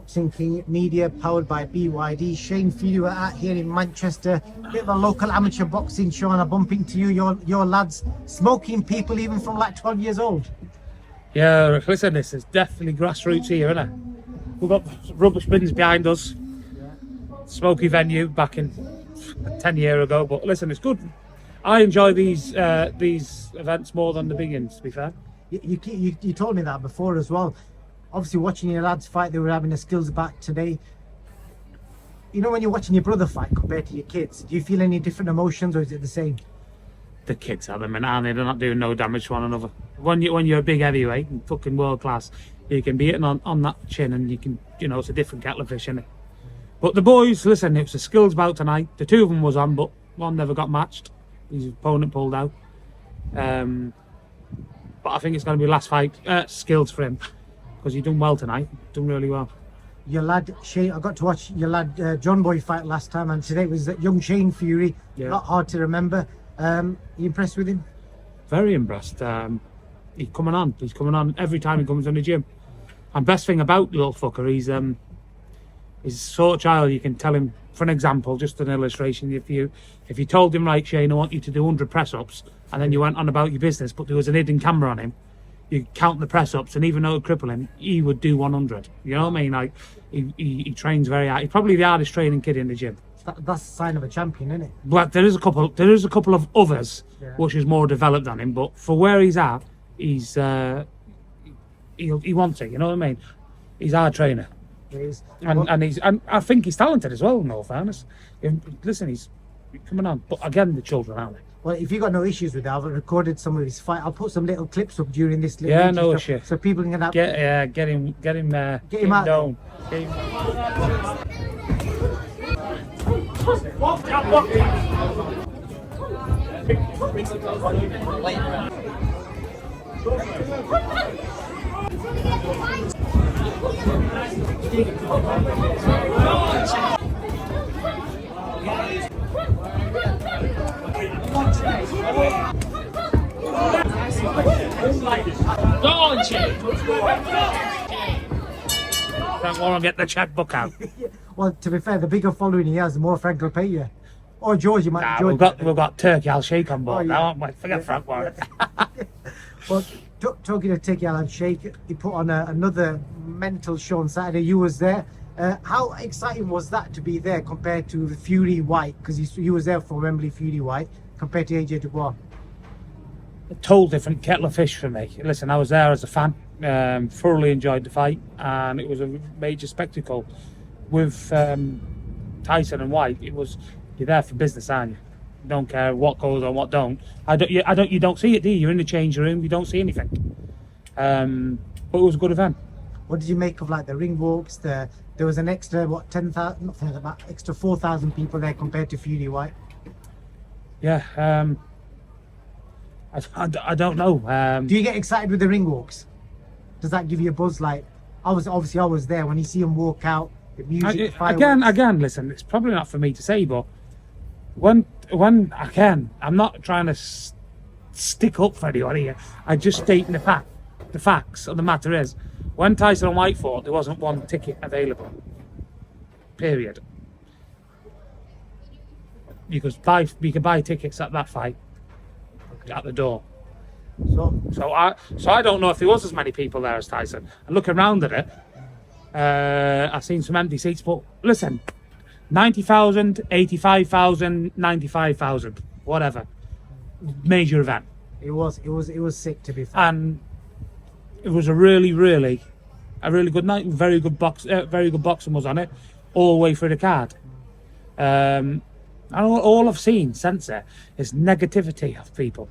Boxing King Media, powered by BYD. Shane Fury, we're out here in Manchester. Bit of a local amateur boxing show, and I bump into you, your lads, smoking people even from like 12 years old. Yeah, listen, this is definitely grassroots here, isn't it? We've got rubbish bins behind us. Smoky venue back in 10 years ago, but listen, it's good. I enjoy these events more than the big ones, to be fair. You told me that before as well. Obviously, watching your lads fight, they were having the skills back today. You know, when you're watching your brother fight compared to your kids, do you feel any different emotions, or is it the same? The kids at the minute, aren't they? They're not doing no damage to one another. When you're a big heavyweight and fucking world class, you can be hitting on that chin, and you can, it's a different kettle of fish, isn't it? But the boys, listen, it was a skills bout tonight. The two of them was on, but one never got matched. His opponent pulled out. But I think it's going to be last fight skills for him, because he done well tonight. Done really well. Your lad Shane, I got to watch your lad John Boy fight last time, and today was young Shane Fury. Yeah. Not hard to remember. You impressed with him? Very impressed. He's coming on. He's coming on every time he comes in the gym. And best thing about the little fucker, he's the sort of child you can tell him, for an example, just an illustration. If you told him, right, Shane, I want you to do 100 press-ups, and then you went on about your business, but there was an hidden camera on him, you count the press-ups, and even though it would cripple him, he would do 100. You know what I mean? Like, he trains very hard. He's probably the hardest training kid in the gym. That's a sign of a champion, isn't it? But there is a couple of others which is more developed than him. But for where he's at, he wants it. You know what I mean? He's our trainer, and I think he's talented as well. In all fairness, listen, he's coming on. But again, the children, aren't they? Well, if you got no issues with that, I've recorded some of his fight. I'll put some little clips up during this. Yeah, no issue. So people can have get him down. Get him. Don't want to get the checkbook out. Well, to be fair, the bigger following he has, the more Frank will pay you. Or George, you might. Nah, we've got Turki Al-Sheikh on board now, haven't we? Forget Frank Warren. Well, talking to Turki Al-Sheikh, he put on another mental show on Saturday. You was there. How exciting was that to be there compared to the Fury White? Because you was there for Wembley Fury White compared to AJ Dubois. A total different kettle of fish for me. Listen, I was there as a fan. Thoroughly enjoyed the fight, and it was a major spectacle. With Tyson and White, you're there for business, aren't you? You don't care what goes on, what don't. You don't see it, do you? You're in the change room, you don't see anything. But it was a good event. What did you make of like the ring walks? There was an extra 10,000, not 10,000, about extra 4,000 people there compared to Fury White. Yeah, I don't know. Do you get excited with the ring walks? Does that give you a buzz? Like, I was there when you see them walk out. The music, again, listen, it's probably not for me to say, but when I'm not trying to stick up for anybody here. I just stating the facts of the matter is, when Tyson and White fought, there wasn't one ticket available. Period. You could buy tickets at that fight at the door. So I don't know if there was as many people there as Tyson. And looking around at it, I've seen some empty seats, but listen, 90,000, 85,000, 95,000, whatever. Major event. It was sick, to be fair. And it was a really good night. Very good boxing was on it, all the way through the card. And all I've seen since there is negativity of people.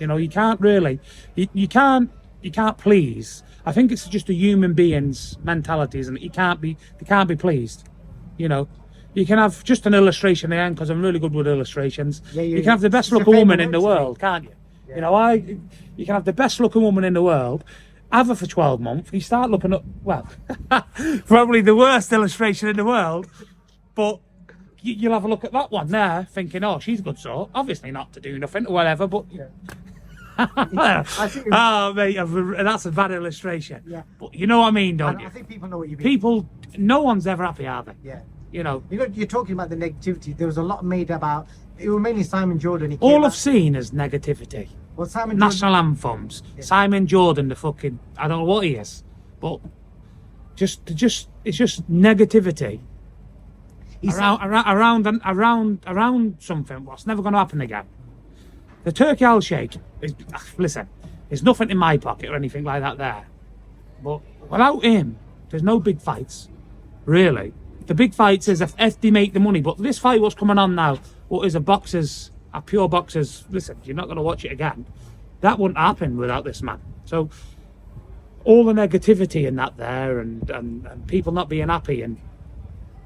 You can't really, you can't please. I think it's just a human being's mentality, isn't it? You can't be pleased. You can have just an illustration again, because I'm really good with illustrations. Yeah, you can have the best looking woman in the world, can't you? Yeah. You can have the best looking woman in the world, have her for 12 months, you start looking up, well, probably the worst illustration in the world, but you'll have a look at that one there, thinking, oh, she's a good sort. Obviously not to do nothing or whatever, but I think Oh, mate, that's a bad illustration. Yeah. But you know what I mean, don't I you? think people know what you mean. People, no one's ever happy, are they? Yeah. You know, You're talking about the negativity. There was a lot made about. It was mainly Simon Jordan. He all came I've out- seen is negativity. Well, Simon National anthems. Yeah. Simon Jordan, the fucking, I don't know what he is, but it's just negativity Jordan. around something what's never going to happen again. The Turki Al-Sheikh is, listen, there's nothing in my pocket or anything like that there, but without him, there's no big fights, really. The big fights is if they make the money, but this fight what's coming on now, what is a pure boxers, listen, you're not going to watch it again. That wouldn't happen without this man. So all the negativity in that there and people not being happy, and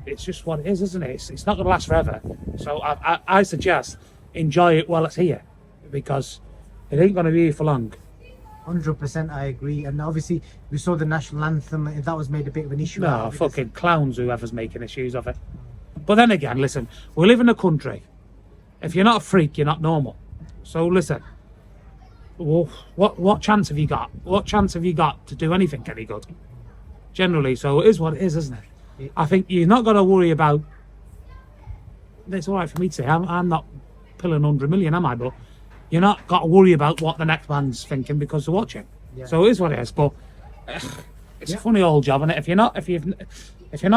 it's just what it is, isn't it? It's not going to last forever. So I suggest enjoy it while it's here, because it ain't going to be here for long. 100%, I agree. And obviously, we saw the national anthem. That was made a bit of an issue. out No, of it. fucking clowns, whoever's making issues of it. But then again, listen, we live in a country. If you're not a freak, you're not normal. So listen, well, what chance have you got? What chance have you got to do anything any good? Generally, so it is what it is, isn't it? Yeah. I think you're not got to worry about. It's all right for me to say. I'm not pulling 100 million, am I? But you're not got to worry about what the next man's thinking because they're watching. Yeah. So it is what it is. But it's Yeah. a funny old job, and if you're not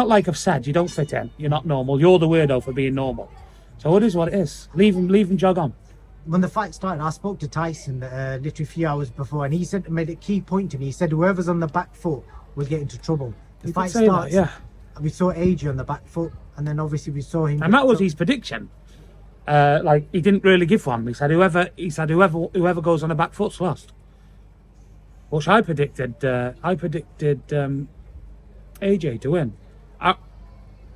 like I've said, you don't fit in. You're not normal. You're the weirdo for being normal. So it is what it is. Leave him jog on. When the fight started, I spoke to Tyson literally a few hours before, and he made a key point to me. He said, "Whoever's on the back foot will get into trouble." The He fight did say starts. that, yeah. We saw AJ on the back foot, and then obviously we saw him. And that was his prediction. Like he didn't really give one. He said whoever goes on the back foot's lost. Which I predicted. AJ to win.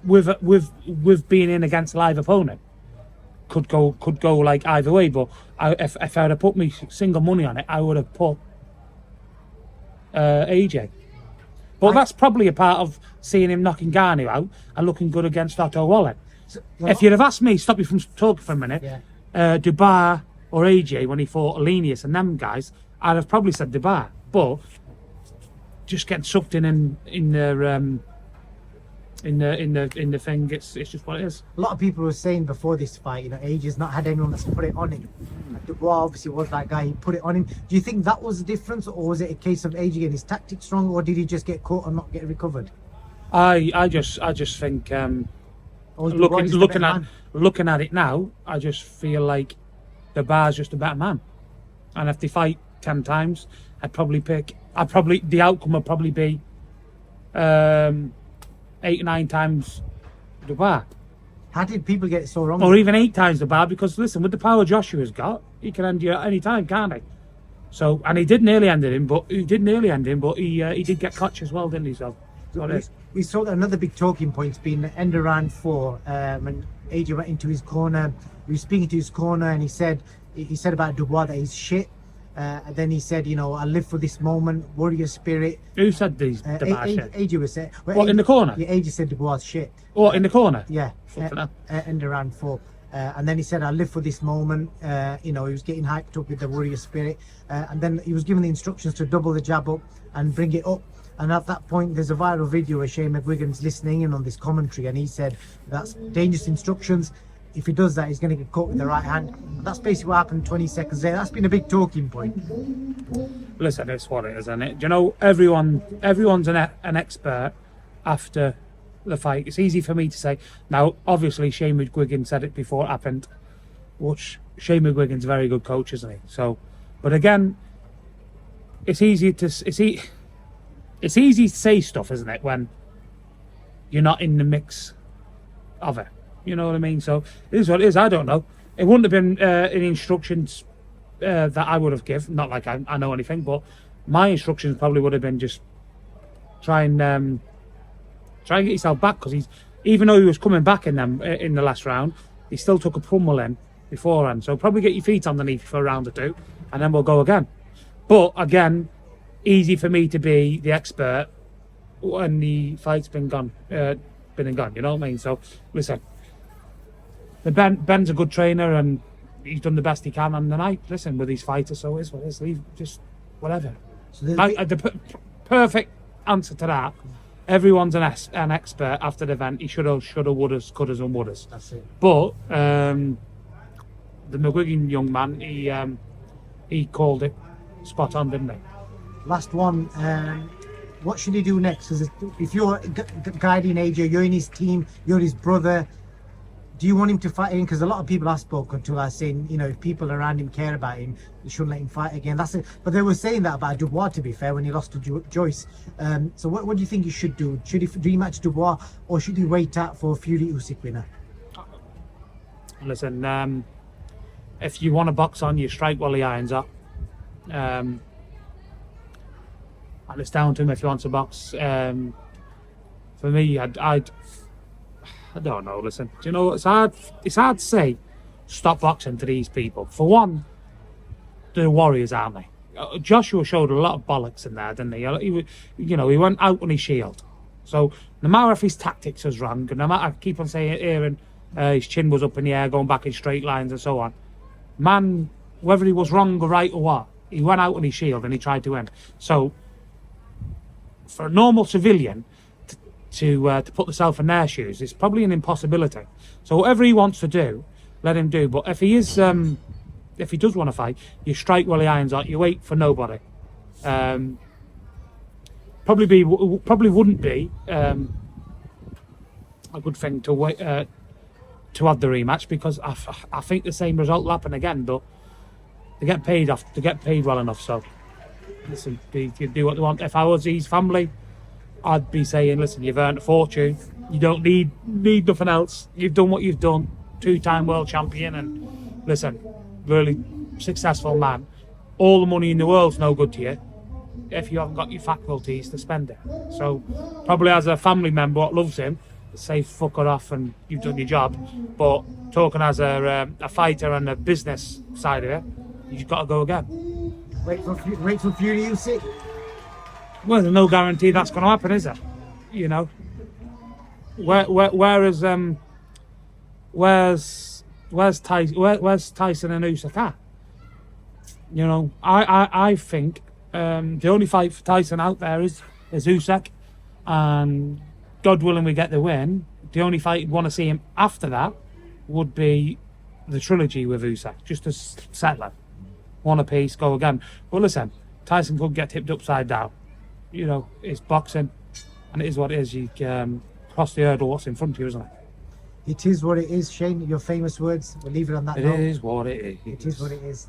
With being in against a live opponent, could go like either way. But if I'd have put me single money on it, I would have put AJ. But that's probably a part of seeing him knocking Garni out and looking good against Otto Wallet. If you'd have asked me, stop you from talking for a minute, Dubois or AJ when he fought Alenius and them guys, I'd have probably said Dubois. But just getting sucked in the thing, it's just what it is. A lot of people were saying before this fight, AJ's not had anyone that's put it on him. Dubois obviously was that guy, he put it on him. Do you think that was the difference, or was it a case of AJ getting his tactics strong, or did he just get caught and not get recovered? I just think Or was Dubois just a better man? looking at it now, I just feel like the bar's just a better man. And if they fight 10 times, the outcome would probably be 8 or 9 times Dubois. How did people get it so wrong? Or even 8 times Dubois, because listen, with the power Joshua's got, he can end you at any time, can't he? So, and he did nearly end him, but he did get clutch as well, didn't he? So, what it is. We saw that another big talking point's been the end of round 4 when AJ went into his corner. He was speaking to his corner, and he said about Dubois that he's shit. And then he said, I live for this moment, warrior spirit. Who said these Dubois shit? AJ was saying. What, in the corner? Yeah, AJ said Dubois shit. What, in the corner? Yeah. Fucking hell. End of round 4. And then he said, I live for this moment. He was getting hyped up with the warrior spirit. And then he was given the instructions to double the jab up and bring it up. And at that point, there's a viral video where Shane McGuigan's listening in on this commentary, and he said, that's dangerous instructions. If he does that, he's going to get caught with the right hand. And that's basically what happened 20 seconds there. That's been a big talking point. Listen, it's what it is, isn't it? Do you know, everyone's an expert after the fight. It's easy for me to say. Now, obviously, Shane McGuigan said it before it happened, which Shane McGuigan's a very good coach, isn't he? So, but again, it's easy to say stuff, isn't it, when you're not in the mix of it. You know what I mean? So it is what it is. I don't know. It wouldn't have been any instructions that I would have given. Not like I know anything, but my instructions probably would have been just try and get yourself back, because even though he was coming back in the last round, he still took a pummel in beforehand. So probably get your feet underneath for a round or two, and then we'll go again. But again, easy for me to be the expert when the fight's been and gone. You know what I mean? So listen. Ben's a good trainer, and he's done the best he can on the night. Listen, with his fighter, so it is what it is. Leave, just whatever. So Perfect answer to that. Everyone's an expert after the event. He shoulda, wouldas, couldas, and wouldas. that's it. But the McGuigan young man, he called it spot on, didn't he? Last one. What should he do next? Because if you're guiding AJ, you're in his team, you're his brother. Do you want him to fight in? Because a lot of people I've spoken to are saying, you know, if people around him care about him, they shouldn't let him fight again. That's it. But they were saying that about Dubois, to be fair, when he lost to Joyce. So what do you think he should do? Should he rematch Dubois, or should he wait out for Fury Usyk winner? Listen, if you want to box on, you strike while the iron's up. And it's down to him if he wants to box. For me, I don't know. Listen, do you know, it's hard to say stop boxing to these people. For one, they're warriors, aren't they? Joshua showed a lot of bollocks in there, didn't he? He went out on his shield. So no matter if his tactics was wrong, and no matter, I keep on saying, hearing his chin was up in the air, going back in straight lines and so on. Man, whether he was wrong or right or what, he went out on his shield and he tried to win. So for a normal civilian to put themselves in their shoes, it's probably an impossibility. So whatever he wants to do, let him do. But if he does want to fight, you strike while the iron's hot. You wait for nobody. Probably wouldn't be a good thing to wait to have the rematch, because I think the same result will happen again. But they get paid well enough. So listen, you do what they want. If I was his family, I'd be saying, listen, you've earned a fortune. You don't need nothing else. You've done what you've done. 2-time world champion, and listen, really successful man. All the money in the world's no good to you if you haven't got your faculties to spend it. So probably as a family member what loves him, say fuck it off and you've done your job. But talking as a fighter and a business side of it, you've got to go again. Wait for Fury Usyk. Well, there's no guarantee that's going to happen, is there? You know, whereas Tyson and Usyk at? You know, I think the only fight for Tyson out there is Usyk, and God willing we get the win. The only fight you'd want to see him after that would be the trilogy with Usyk, just to settle it. One apiece, go again. But listen, Tyson could get tipped upside down. You know, it's boxing, and it is what it is. You cross the hurdle, what's in front of you, isn't it? It is what it is, Shane. Your famous words. We'll leave it on that note. It is what it is. It is what it is.